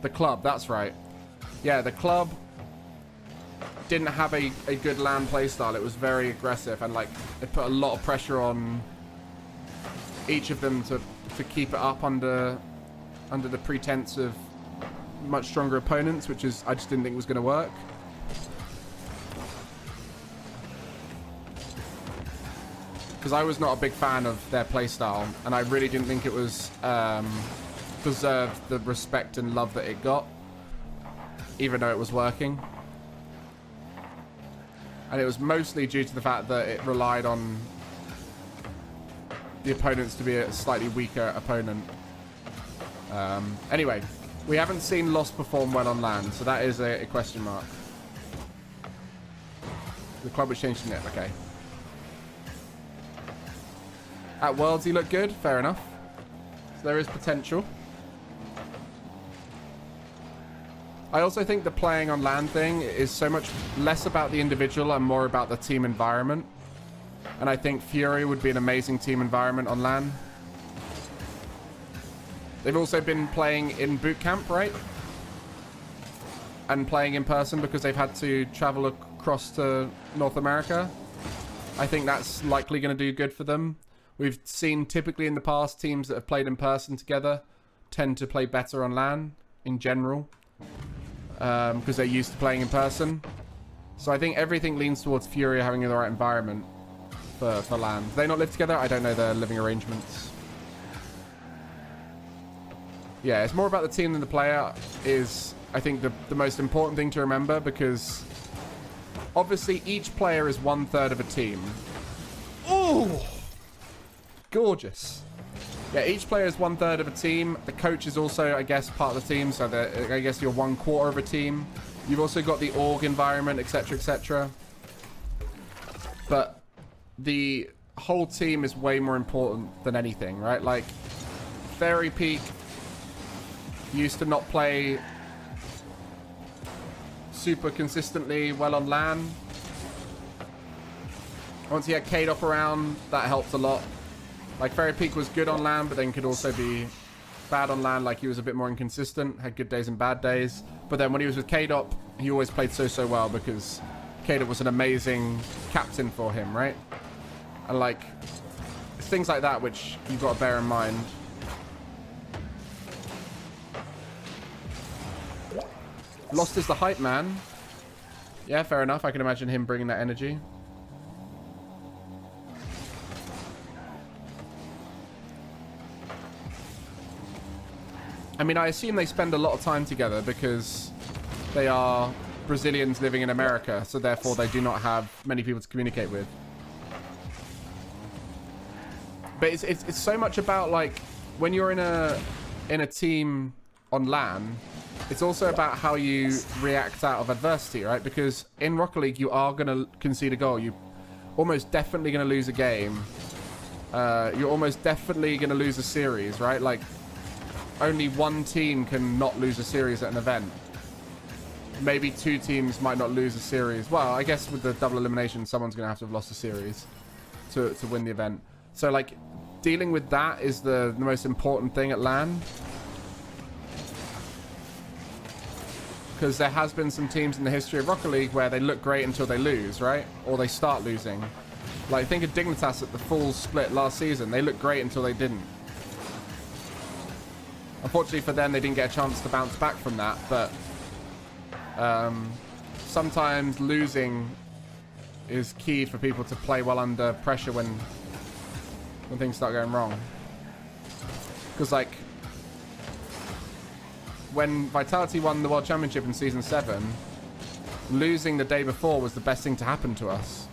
The club, that's right. Yeah, the club didn't have a good LAN playstyle. It was very aggressive, and like it put a lot of pressure on each of them to keep it up under the pretense of much stronger opponents, which is I just didn't think was going to work. Because I was not a big fan of their playstyle, and I really didn't think it was deserved the respect and love that it got, even though it was working. And it was mostly due to the fact that it relied on the opponents to be a slightly weaker opponent. Anyway, we haven't seen Lost perform well on LAN, so that is a question mark. The club was changing it, okay. At Worlds, he looked good, fair enough. So there is potential. I also think the playing on LAN thing is so much less about the individual and more about the team environment. And I think Furia would be an amazing team environment on LAN. They've also been playing in boot camp, right? And playing in person because they've had to travel across to North America. I think that's likely going to do good for them. We've seen typically in the past teams that have played in person together tend to play better on LAN in general. Because they're used to playing in person. So I think everything leans towards Furia having the right environment for LAN. Do they not live together? I don't know their living arrangements. Yeah, it's more about the team than the player is, I think, the most important thing to remember, because obviously each player is 1/3 of a team. Oh, gorgeous. Yeah, each player is 1/3 of a team. The coach is also, I guess, part of the team. So I guess you're 1/4 of a team. You've also got the org environment, etc., etc. But the whole team is way more important than anything, right? Like, Fairy Peak used to not play super consistently well on LAN. Once he had K-Dop around, that helped a lot. Like, Fairy Peak was good on LAN, but then could also be bad on LAN. Like, he was a bit more inconsistent, had good days and bad days. But then when he was with K-Dop, he always played so well because K-Dop was an amazing captain for him, right? And, like, it's things like that which you've got to bear in mind. Lost is the hype man. Yeah, fair enough. I can imagine him bringing that energy. I mean, I assume they spend a lot of time together because they are Brazilians living in America, so therefore they do not have many people to communicate with. But it's so much about, like, when you're in a team on LAN, it's also about how you react out of adversity, right? Because in Rocket League, you are going to concede a goal. You're almost definitely going to lose a game. You're almost definitely going to lose a series, right? Like, only one team can not lose a series at an event. Maybe two teams might not lose a series. Well, I guess with the double elimination, someone's going to have lost a series to win the event. So, like, dealing with that is the most important thing at LAN. Because there has been some teams in the history of Rocket League where they look great until they lose, right? Or they start losing. Like, think of Dignitas at the full split last season. They looked great until they didn't. Unfortunately for them, they didn't get a chance to bounce back from that, but sometimes losing is key for people to play well under pressure when things start going wrong. Because, like, when Vitality won the World Championship in Season 7, losing the day before was the best thing to happen to us.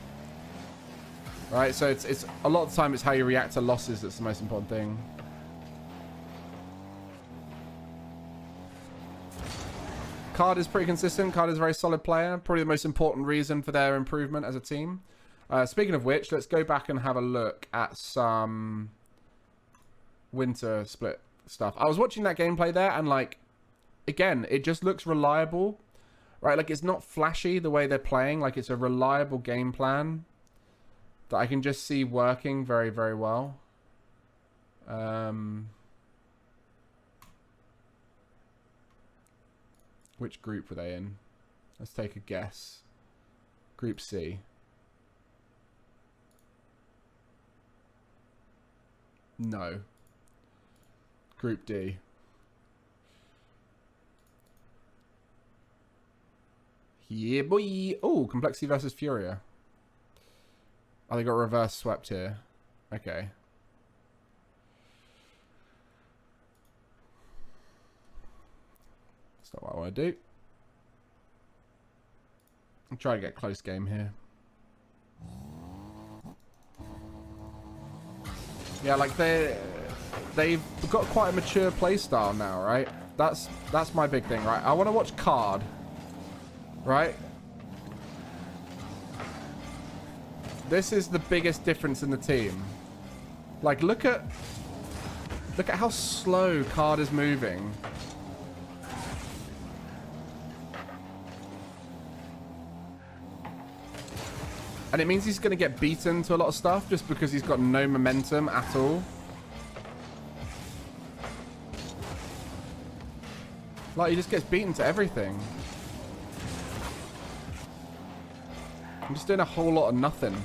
Right? So it's a lot of the time it's how you react to losses that's the most important thing. Card is pretty consistent. Card is a very solid player. Probably the most important reason for their improvement as a team. Speaking of which, let's go back and have a look at some winter split stuff. I was watching that gameplay there, and, like, again, it just looks reliable, right? Like, it's not flashy the way they're playing. Like, it's a reliable game plan. that I can just see working very, very well. Which group were they in? Let's take a guess. Group C. No. Group D. Yeah, boy. Oh, Complexity versus Furia. Oh, they got reverse swept here. Okay. That's not what I want to do. I'm trying to get a close game here. Yeah, like they've got quite a mature playstyle now, right? That's my big thing, right? I want to watch Card, right? This is the biggest difference in the team. Like, look at how slow Card is moving. And it means he's going to get beaten to a lot of stuff just because he's got no momentum at all. Like, he just gets beaten to everything. I'm just doing a whole lot of nothing.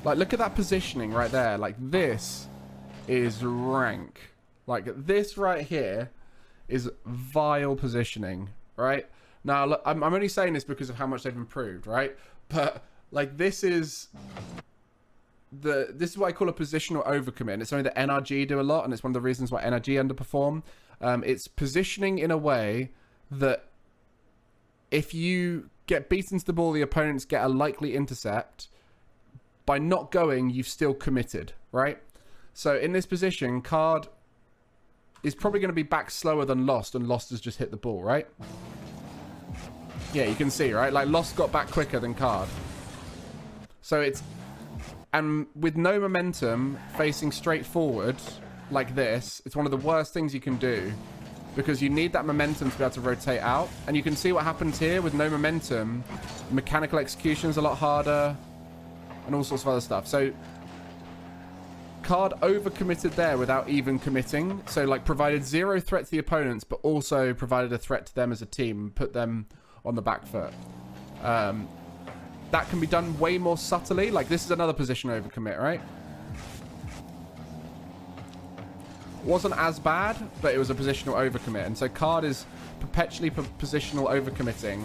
Like, look at that positioning right there. Like, this is rank. Like, this right here is vile positioning, right? Now, look, I'm only saying this because of how much they've improved, right? But, like, this is what I call a positional overcommit. And it's something that NRG do a lot, and it's one of the reasons why NRG underperform. It's positioning in a way that if you get beaten to the ball, the opponents get a likely intercept. By not going, you've still committed, right? So in this position, Card is probably going to be back slower than Lost, and Lost has just hit the ball, right? Yeah, you can see, right? Like, Lost got back quicker than Card. So it's... And with no momentum, facing straight forward like this, it's one of the worst things you can do. Because you need that momentum to be able to rotate out. And you can see what happens here with no momentum. Mechanical execution is a lot harder. And all sorts of other stuff. So, Card overcommitted there without even committing. So, like, provided zero threat to the opponents, but also provided a threat to them as a team. Put them on the back foot. That can be done way more subtly. Like, this is another position overcommit, right? Wasn't as bad, but it was a positional overcommit. And so Card is perpetually positional overcommitting.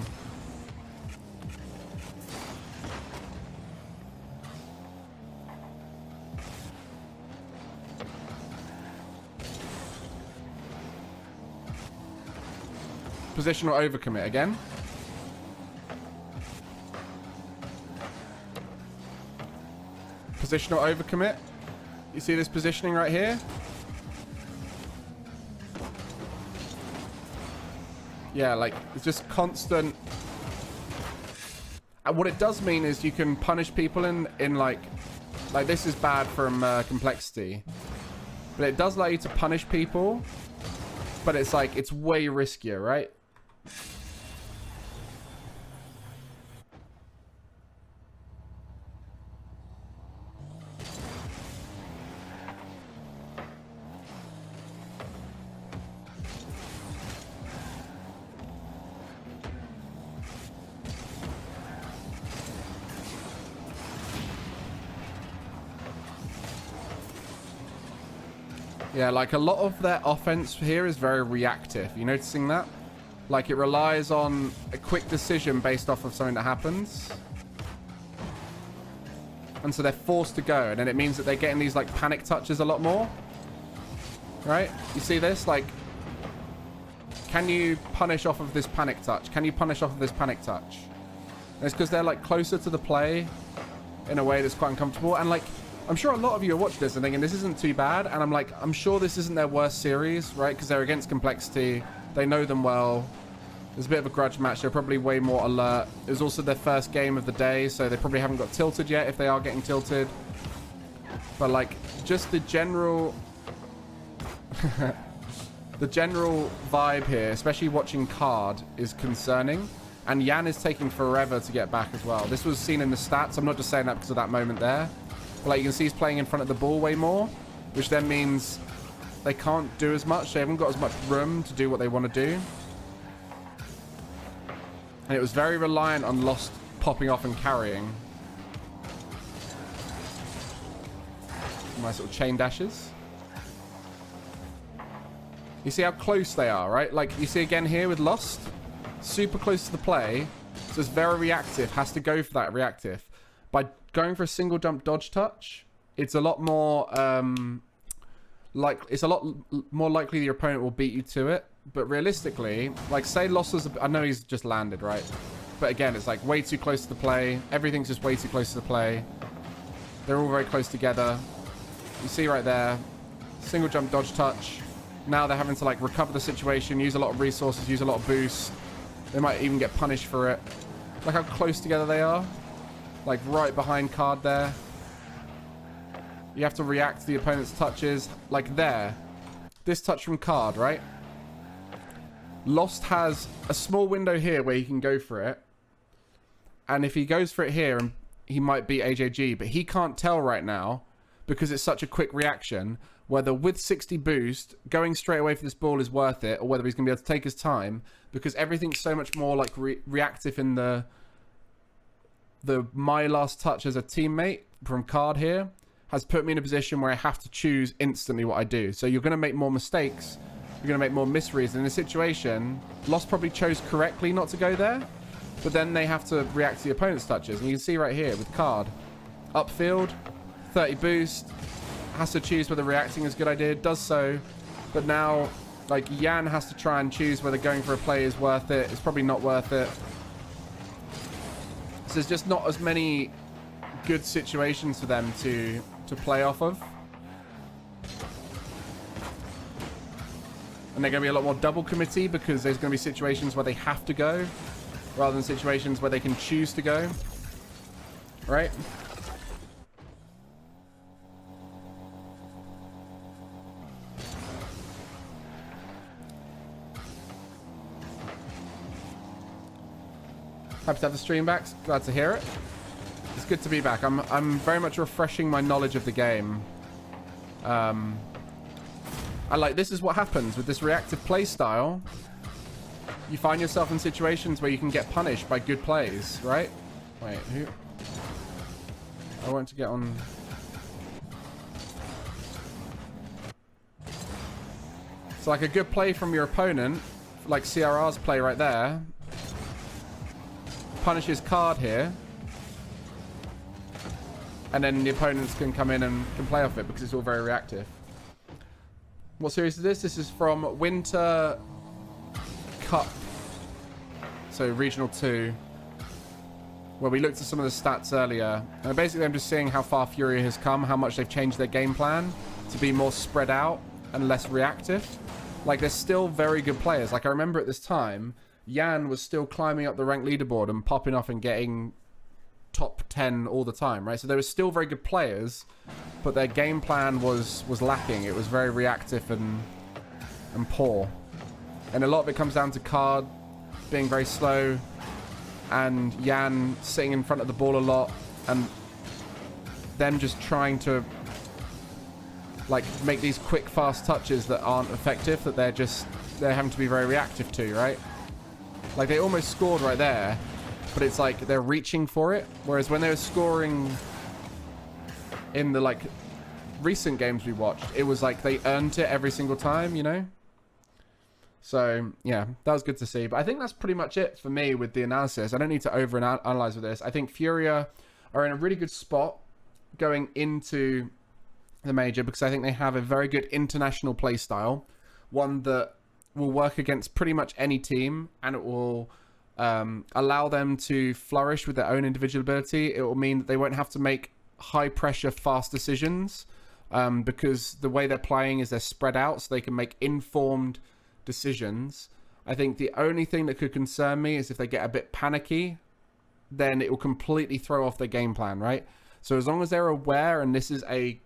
Positional overcommit again. Positional overcommit. You see this positioning right here? Yeah, like, it's just constant. And what it does mean is you can punish people in like this is bad from complexity. But it does allow you to punish people. But it's like, it's way riskier, right? Yeah, like, a lot of their offense here is very reactive. You noticing that? Like, it relies on a quick decision based off of something that happens. And so they're forced to go. And then it means that they're getting these, like, panic touches a lot more. Right? You see this? Like, can you punish off of this panic touch? Can you punish off of this panic touch? And it's because they're, like, closer to the play in a way that's quite uncomfortable. And, like, I'm sure a lot of you are watching this and thinking this isn't too bad. And I'm like, I'm sure this isn't their worst series, right? Because they're against Complexity. They know them well. There's a bit of a grudge match. They're probably way more alert. It was also their first game of the day, so they probably haven't got tilted yet if they are getting tilted. But, like, just the general... the general vibe here, especially watching Card, is concerning. And Yan is taking forever to get back as well. This was seen in the stats. I'm not just saying that because of that moment there. But like you can see he's playing in front of the ball way more, which then means they can't do as much. They haven't got as much room to do what they want to do. And it was very reliant on Lost popping off and carrying. Nice little chain dashes. You see how close they are, right? Like you see again here with Lost. Super close to the play. So it's very reactive. Has to go for that reactive. By going for a single jump dodge touch, it's a lot more it's a lot more likely your opponent will beat you to it. But realistically, like say Lost was I know he's just landed, right? But again, it's like way too close to the play. Everything's just way too close to the play. They're all very close together. You see right there, single jump dodge touch. Now they're having to like recover the situation, use a lot of resources, use a lot of boost. They might even get punished for it. Look how close together they are. Like right behind Card there. You have to react to the opponent's touches. Like there. This touch from Card, right? Lost has a small window here where he can go for it. And if he goes for it here, he might beat AJG. But he can't tell right now, because it's such a quick reaction, whether with 60 boost, going straight away for this ball is worth it, or whether he's going to be able to take his time, because everything's so much more like reactive in the my last touch as a teammate from Card here has put me in a position where I have to choose instantly what I do. So you're going to make more mistakes, you're going to make more misreads. In a situation, Lost probably chose correctly not to go there, but then they have to react to the opponent's touches. And you can see right here with Card, upfield, 30 boost, has to choose whether reacting is a good idea, does so, but now like Yan has to try and choose whether going for a play is worth it. It's probably not worth it. So there's just not as many good situations for them to play off of, and they're going to be a lot more double committee because there's going to be situations where they have to go rather than situations where they can choose to go, right? Happy to have the stream back. Glad to hear it. It's good to be back. I'm very much refreshing my knowledge of the game. I like this is what happens with this reactive play style. You find yourself in situations where you can get punished by good plays, right? Wait, who? I want to get on. So like a good play from your opponent, like CRR's play right there, punishes Card here, and then the opponents can come in and can play off it because it's all very reactive. What series is this? This is from Winter Cup, so Regional 2, where we looked at some of the stats earlier, and basically I'm just seeing how far Furia has come, how much they've changed their game plan to be more spread out and less reactive. Like they're still very good players. Like I remember at this time Yan was still climbing up the rank leaderboard and popping off and getting top 10 all the time, right? So they were still very good players, but their game plan was lacking. It was very reactive and poor. And a lot of it comes down to Card being very slow and Yan sitting in front of the ball a lot and them just trying to like make these quick fast touches that aren't effective, that they're having to be very reactive to, right? Like they almost scored right there, but it's like they're reaching for it. Whereas when they were scoring in the like recent games we watched, it was like they earned it every single time, you know? So yeah, that was good to see. But I think that's pretty much it for me with the analysis. I don't need to over-analyze with this. I think Furia are in a really good spot going into the major because I think they have a very good international play style, one that will work against pretty much any team, and it will allow them to flourish with their own individual ability. It will mean that they won't have to make high pressure fast decisions because the way they're playing is they're spread out, so they can make informed decisions. I think the only thing that could concern me is if they get a bit panicky, then it will completely throw off their game plan, right? So as long as they're aware, and this is a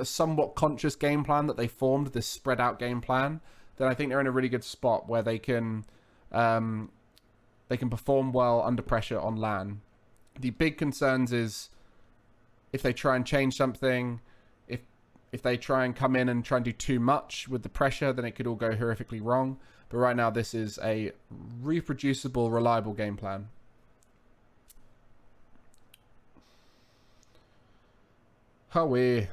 somewhat conscious game plan that they formed, this spread out game plan, then I think they're in a really good spot where they can they can perform well under pressure on LAN. The big concerns is if they try and change something, if they try and come in and try and do too much with the pressure, then it could all go horrifically wrong. But right now, this is a reproducible, reliable game plan. Howie.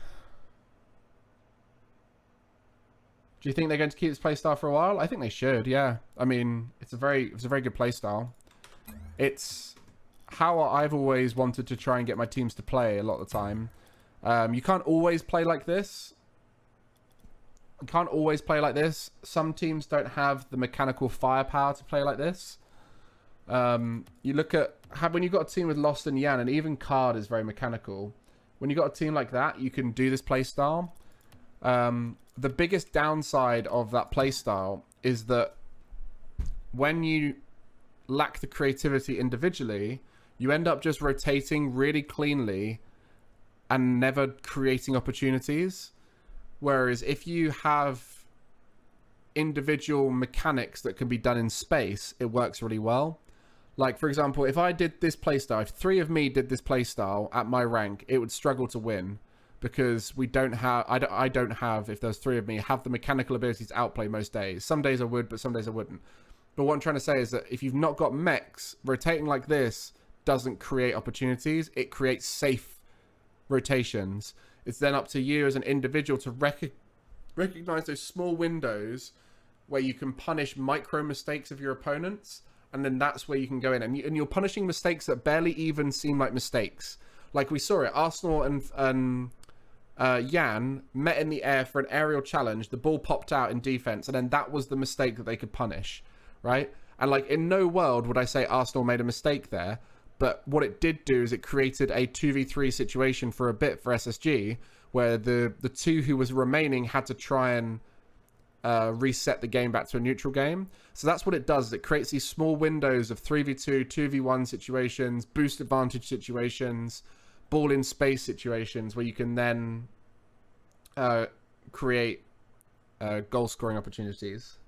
Do you think they're going to keep this playstyle for a while? I think they should, yeah. I mean, it's a very good playstyle. It's how I've always wanted to try and get my teams to play a lot of the time. You can't always play like this. You can't always play like this. Some teams don't have the mechanical firepower to play like this. You look at when you've got a team with Lost and Yan, and even Card is very mechanical. When you've got a team like that, you can do this playstyle. The biggest downside of that playstyle is that when you lack the creativity individually, you end up just rotating really cleanly and never creating opportunities. Whereas if you have individual mechanics that can be done in space, it works really well. Like, for example, if I did this playstyle, if 3 of me did this playstyle at my rank, it would struggle to win. Because we don't have, I don't have, if there's 3 of me, have the mechanical ability to outplay most days. Some days I would, but some days I wouldn't. But what I'm trying to say is that if you've not got mechs, rotating like this doesn't create opportunities. It creates safe rotations. It's then up to you as an individual to recognize those small windows where you can punish micro mistakes of your opponents. And then that's where you can go in. And you're punishing mistakes that barely even seem like mistakes. Like we saw it, Arsenal and Yan met in the air for an aerial challenge. The ball popped out in defense, and then that was the mistake that they could punish, right? And like in no world would I say Arsenal made a mistake there, but what it did do is it created a 2v3 situation for a bit for SSG, where the 2 who was remaining had to try and reset the game back to a neutral game. So that's what it does. It creates these small windows of 3v2, 2v1 situations, boost advantage situations, ball in space situations where you can then create goal scoring opportunities.